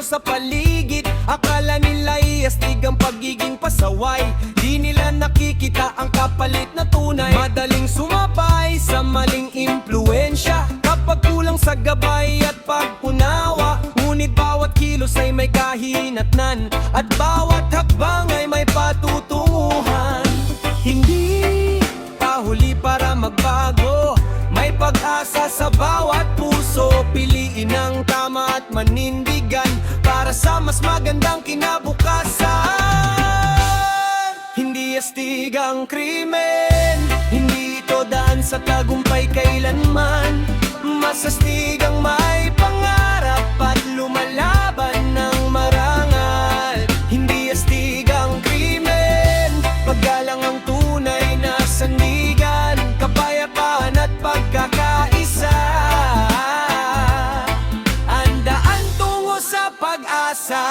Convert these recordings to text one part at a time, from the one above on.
sa paligid. Akala nila'y astig ang pagiging pasaway. Di nila nakikita ang kapalit na tunay. Madaling sumabay sa maling impluensya kapag kulang sa gabay at pag-unawa. Ngunit bawat kilos ay may kahinatnan at bawat hakbang ay may patutunguhan. Hindi huli para magbago, may pag-asa sa bawat puso. Piliin ang tama at manindigan para sa mas magandang kinabukasan. Hindi astig ang krimen, hindi ito daan sa tagumpay kailanman. Mas astig ang may pangarap at lumalaban ng marangal. Hindi astig ang krimen, paggalang ang tunay na sandigan, kapayapaan at pagkakaisa. Andaan tungo sa pag-asa.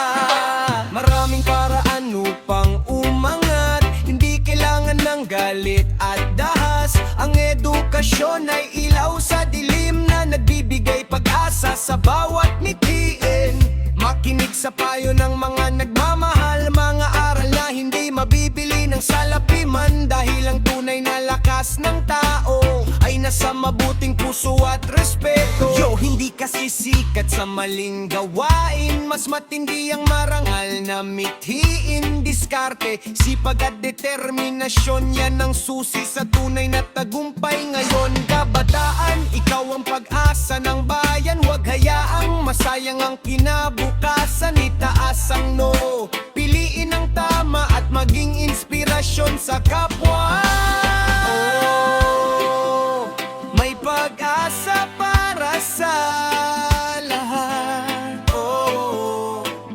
Maraming paraan upang umangat, hindi kailangan ng galit at dahas. Ang edukasyon ay ilaw sa dilim na nagbibigay pag-asa sa bawat mitiin. Makinig sa payo ng mga nagmamahal, mga aral na hindi mabibili ng salapiman. Dahil ang tunay na lakas ng tao ay nasa mabuting puso at respeto. Yo, hindi kasi sikat sa maling gawain, mas matindi ang marangal na mithiin. Diskarte, sipag at determinasyon, yan ang susi sa tunay na tagumpay ngayon. Kabataan, ikaw ang pag-asa ng bayan. Huwag hayaang masayang ang kinabukasan. Itaas ang noo, piliin ang tama at maging inspirasyon sa kapwa. May pag-asa para sa lahat.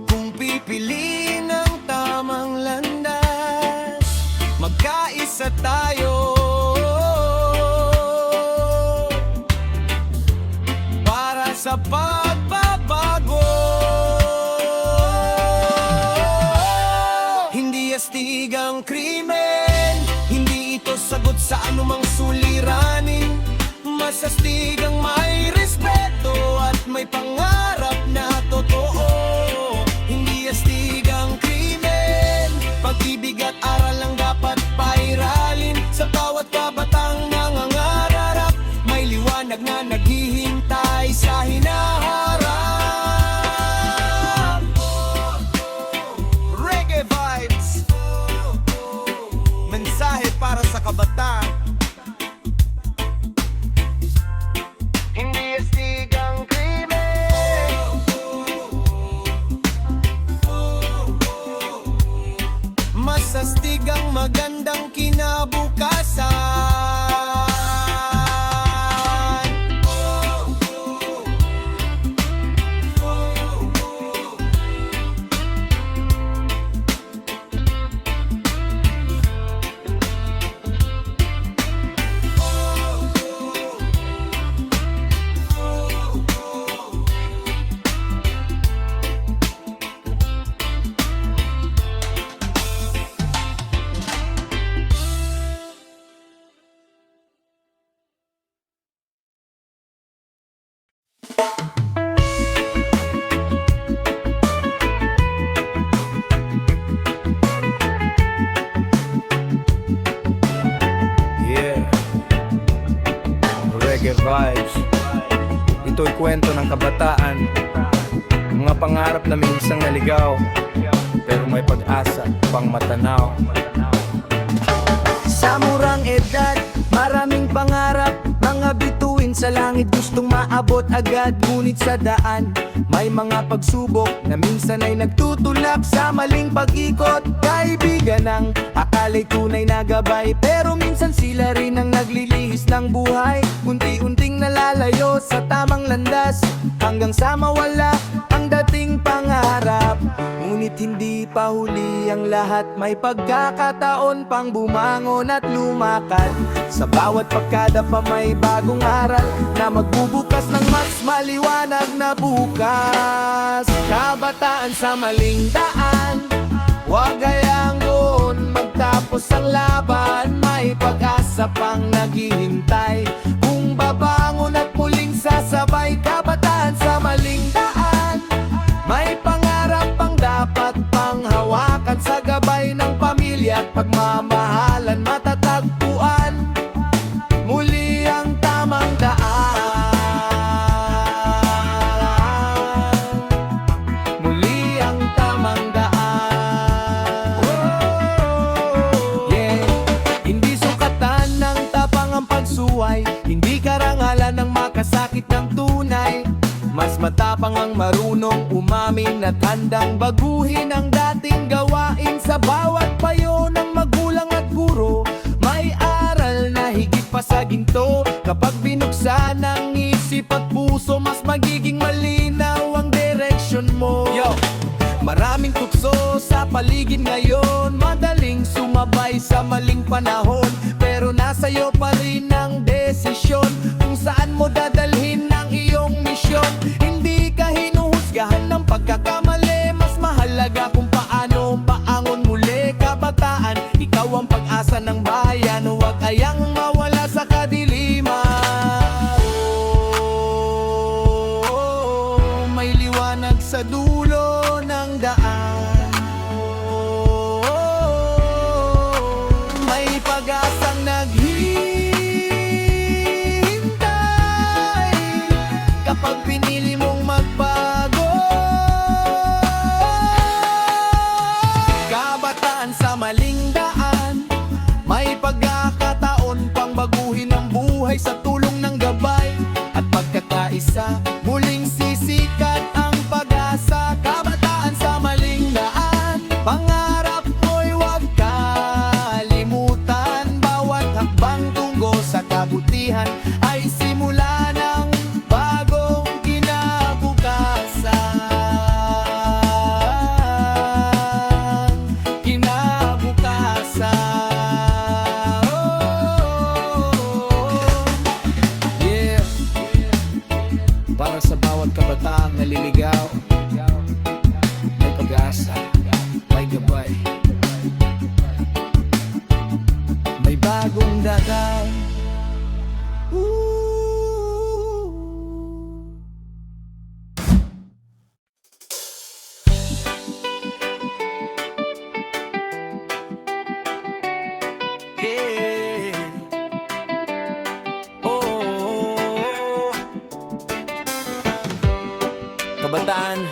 Kung pipiliin ang tamang landas, magkaisa tayo para sa pagbabago. Hindi astig ang krimen, hindi ito sagot sa anumang suliranin. Mas astig ang may respeto at may pangarap na totoo. Hindi astig ang krimen, pag-ibig at aral ang dapat pairalin. Sa bawat kabatang nangangararap, may liwanag na naghihintay sa hinaharap. Reggae vibes, mensahe para sa kabataan. Hindi astig ang krimen, mas astig ang magandang kinabukasan. Reggae vibes. Ito'y kwento ng kabataan, mga pangarap na minsan naligaw, pero may pag-asa pang matanaw. Sa murang edad, maraming pangarap, mga bituin sa langit gustong maabot agad. Ngunit sa daan, may mga pagsubok na minsan ay nagtutulak sa maling pag-ikot. Kaibigan ng akala'y tunay na gabay, pero minsan sila rin ang naglilihis ng buhay. Unti-unting nalalayo sa tamang landas, hanggang sa mawala ang dating pangarap. Ngunit hindi pa huli ang lahat, may pagkakataon pang bumangon at lumakad. Sa bawat pagkadapa may bagong aral na magbubukas ng mas maliwanag na bukas. Kabataan sa maling daan, huwag hayaang doon magtapos ang laban. May pag-asa pang naghihintay kung babangon at muling sasabay. Kabataan sa maling daan, may pangarap ang umamin at handang baguhin ang dating gawain. Sa bawat payo ng magulang at guro, may aral na higit pa sa ginto. Kapag binuksan ang isip at puso, mas magiging malinaw ang direksyon mo. Maraming tukso sa paligid ngayon, madaling sumabay sa maling panahon. Pero nasa'yo pa rin ang desisyon kung saan mo dadalhin ang iyong misyon. Hindi ka hinuhusgahan ng pagkakamali, mas mahalaga kung paano paangon muli. Kabataan, ikaw ang pag-asa ng bayan, huwag kayang mawala sa kadiliman. May liwanag sa dulo ng daan, may pag-asang naghihintay kapag pinili mong magbago. Kabataan sa maling daan, may pagkakataon pang baguhin ang buhay sa tulong ng gabay at pagkakaisa. Muling sisikat ang pag-asa. Kabataan sa maling daan, pangarap mo'y huwag kalimutan. Bawat hakbang tungo sa kabutihan ay simula ng bagong kinabukasan. Kinabukasan. Yeah. Para sa bawat kabataang naliligaw, may pag-asa, may gabay, may bagong daday. Yeah. Oh. Kabataan,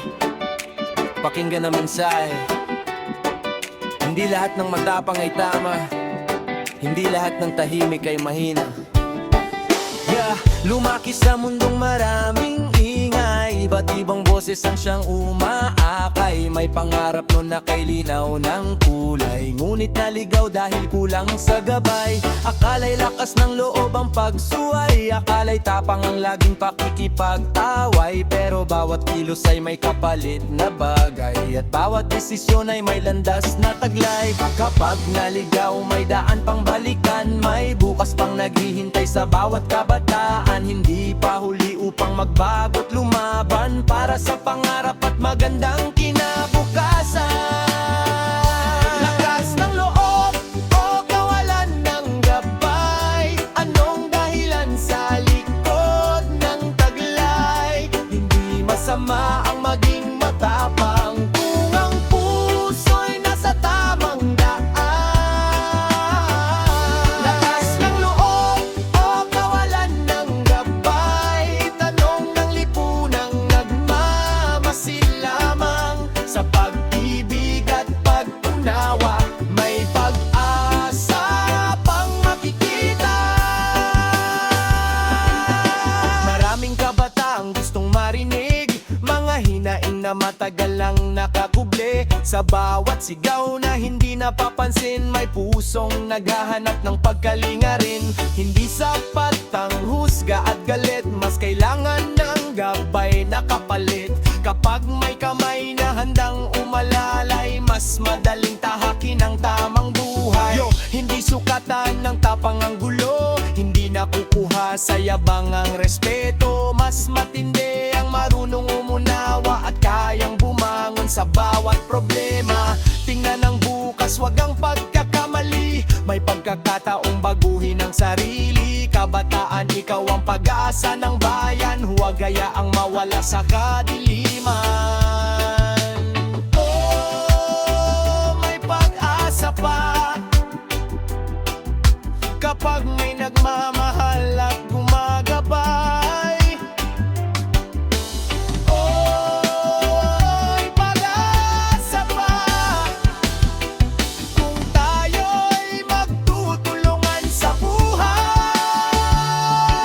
pakinggan ang mensahe. Hindi lahat ng matapang ay tama, hindi lahat ng tahimik ay mahina. Lumaki sa mundong maraming ingay, iba't ibang boses ang siyang umaakay. May pangarap nun na kay linaw ng kulay, ngunit naligaw dahil kulang sa gabay. Akala'y lakas ng loob ang pagsuway, akala'y tapang ang laging pakikipagtaway. Pero bawat kilos ay may kapalit na bagay, at bawat desisyon ay may landas na taglay. Kapag naligaw may daan pang balikan, may bukas pang naghihintay sa bawat kabataan. Hindi pa huli upang magbago't lumaban para sa pangarap at magandang kinabukasan. Lakas ng loob o kawalan ng gabay, anong dahilan sa likod ng taglay? Hindi masama ang maging matapang kung ang puso'y nasa tamang daan. Lakas ng loob o kawalan ng gabay, tanong ng lipunang nagmamasid lamang. Sa pag-ibig at pag-unawa, may pag-asa pang makikita. Maraming kabataang gustong marinig mga hinaing na matagal lang nakakuble. Sa bawat sigaw na hindi napapansin, may pusong naghahanap ng pagkalinga rin. Hindi sapat ang husga at galit, mas kailangan ng gabay na kapalit. Kapag may kamay na handang umalalay, mas madaling tahakin ang tamang buhay. Hindi sukatan ng tapang ang gulo, hindi nakukuha sa yabang ang respeto. Mas matindi ang marunong umunawa at kayang bumangon sa bawat problema. Tingnan ang bukas, wag ang pagkakamali, may pagkakataong baguhin ang sarili. Kabataan, ikaw ang pag-asa ng bayan, huwag hayaang mawala sa kadiliman. Oh, may pag-asa pa kapag may nagmamahal at gumagabay. Oh, pag-asa pa kung tayo'y magtutulungan sa buhay.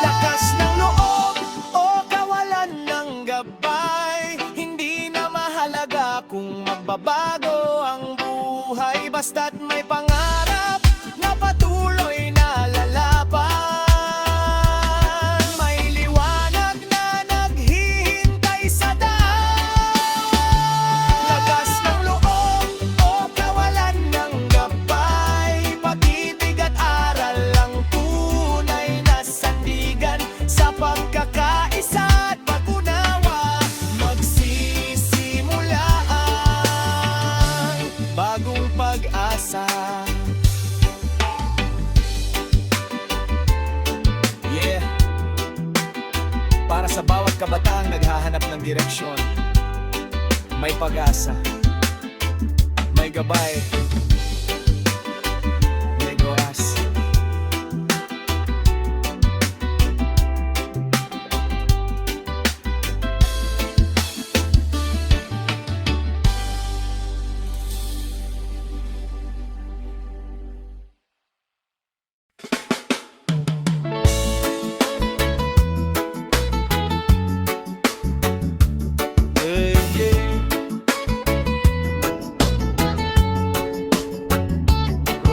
Lakas ng loob o kawalan ng gabay, magbabago ang buhay basta't may pangarap na patuloy na lalaban. May liwanag na naghihintay sa daan. Lakas ng loob o kawalan ng gabay, pag-ibig at aral ang tunay na sandigan. Sa pagkakaisa at pag-unawa, magsisimula ang bagong pag-asa. Yeah. Para sa bawat kabataang naghahanap ng direksyon, may pag-asa, may gabay, may oras.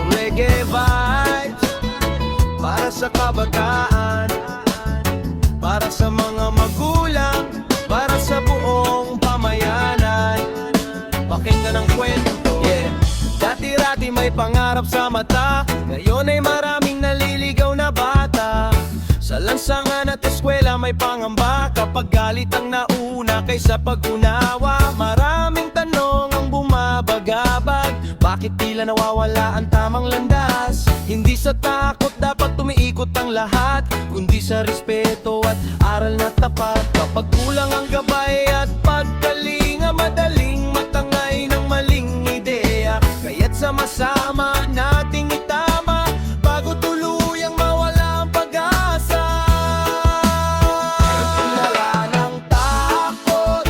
Reggae vibes para sa kabataan, para sa mga magulang, para sa buong pamayanan. Pakinggan ang kwento. Yeah. Dati-rati may pangarap sa mata, ngayon ay maraming naliligaw na bata. Sa lansangan at eskwela may pangamba, kapag galit ang nauna kaysa pag-unawa. Maraming tanong ang bumabagabag, bakit tila nawawala ang tamang landas? Hindi sa takot dapat tumiikot ang lahat, kundi sa respeto at aral na tapat. Kapag kulang ang gabay at pagkalinga, madaling matangay ng maling ideya. Kaya't sama-sama nating itama bago tuluyang mawala ang pag-asa. Wala ng takot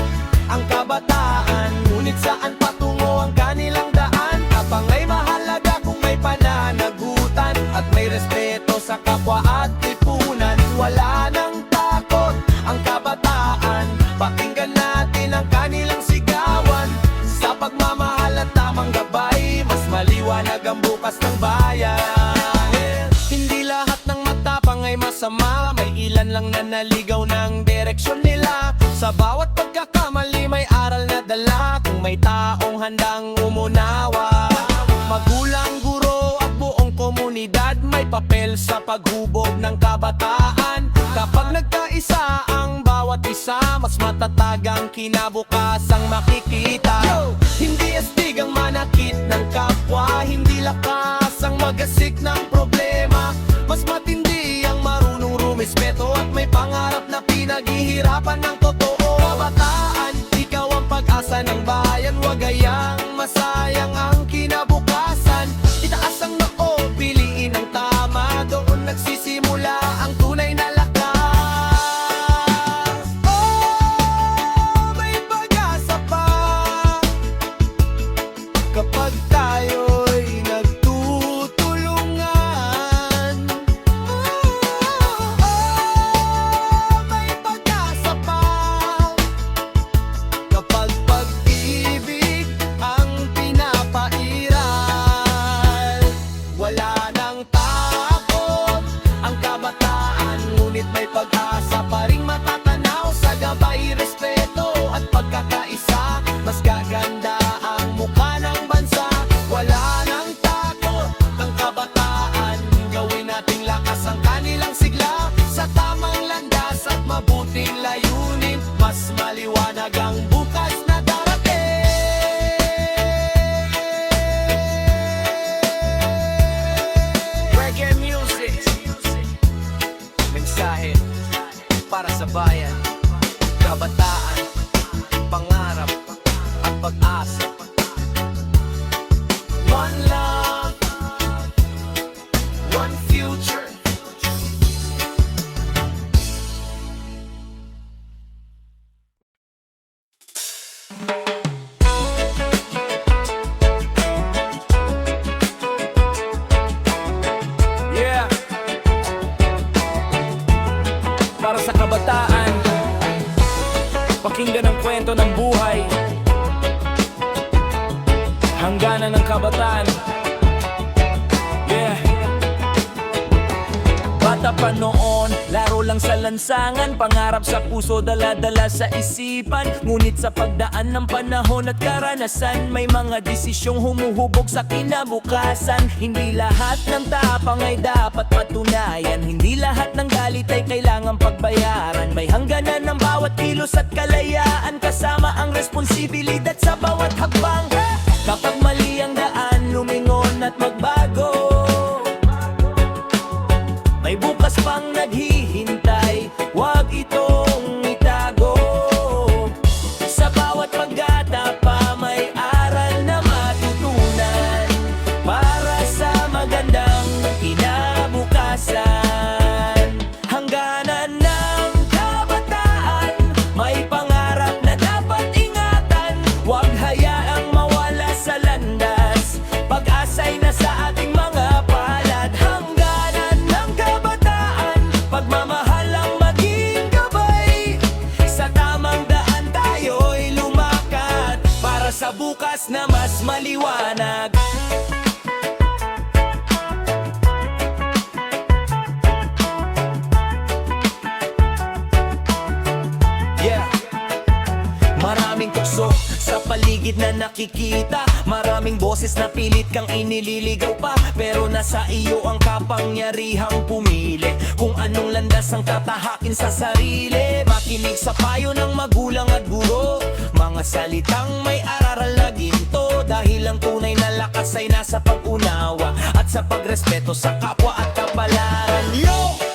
ang kabataan, ngunit saan patungo ang kanilang daan? Kapang ay mahalaga kung may pananagutan at may respeto sa kapwa at lipunan. Wala ng takot ang kabataan, pakinggan natin ang kanilang sigawan. Sa pagmamahal at tamang gabay, mas maliwanag ang bukas ng bayan. Hindi lahat ng matapang ay masama, may ilan lang na naligaw ng direksyon nila. Sa bawat pagkakamali may aral na dala, kung may taong handang umunawa. Magulang, guro at buong komunidad may papel sa paghubog ng kabataan. Kapag nagkaisa ang bawat isa, mas matatag ang kinabukasang makikita. Hindi astig ang manakit ng kapwa, hindi lakas ang magasik ng problema. Mas matindi ang marunong rumispeto at may pangarap na pinaghihirapan ng totoo. Kabataan, ikaw ang pag-asa ng bayan, wag hayang masayang ang kinabukasan. Itaas ang noo, piliin ang tama, doon nagsisimula ang tunay na lakas. Oh, may pag-asa pa kapag tayo'y nagtutulungan. Oh, may pag-asa pa kapag pag-ibig ang pinapairal. Wala nang takot ang kabataan, ngunit may pag-asa pa ring matatanaw. Sa gabay, respeto at pagkakaisa, mas gaganda ang mukha ng bansa. Wala nang takot ang kabataan, gawin nating lakas ang kanilang sigla. Sa tamang landas at mabuting layunin, mas maliwanag ang bukas na darating. Reggae music, mensahe para sa bayan, kabataan, pangarap at pag-asa. One love, one future. Yeah. Para sa kabataan, pakinggan ang kwento ng buhay. kabataan. Yeah. Bata pa noon, laro lang sa lansangan, pangarap sa puso, dala-dala sa isipan. Ngunit sa pagdaan ng panahon at karanasan, may mga desisyong humuhubog sa kinabukasan. Hindi lahat ng tapang ay dapat patunayan, hindi lahat ng galit ay kailangang pagbayaran. May hangganan ng bawat kilos at kalayaan, kasama ang responsibilidad sa bawat hakbang. Kapag mali ang daan, lumingon at magbago. May bukas pang naghihintay, wag itong itago. Sa bawat paggata pa may aral na matutunan, para sa magandang kinabukasan. Hangganan ng kabataan, may pangarap na dapat ingatan. Wag hayaang mawala sa landas, pag-asa'y nasa ating mga palad. Hangganan ng kabataan, pagmamahal ang maging gabay. Sa tamang daan tayo'y lumakad, para sa bukas na mas maliwanag. Yeah. Maraming tukso sa paligid na nakikita, maraming boses na pilit kang inililigaw pa. Pero nasa iyo ang kapangyarihang pumili kung anong landas ang tatahakin sa sarili. Makinig sa payo ng magulang at guro, mga salitang may araral na ginto. Dahil ang tunay na lakas ay nasa pag-unawa at sa pagrespeto sa kapwa at kapalaran. Yo!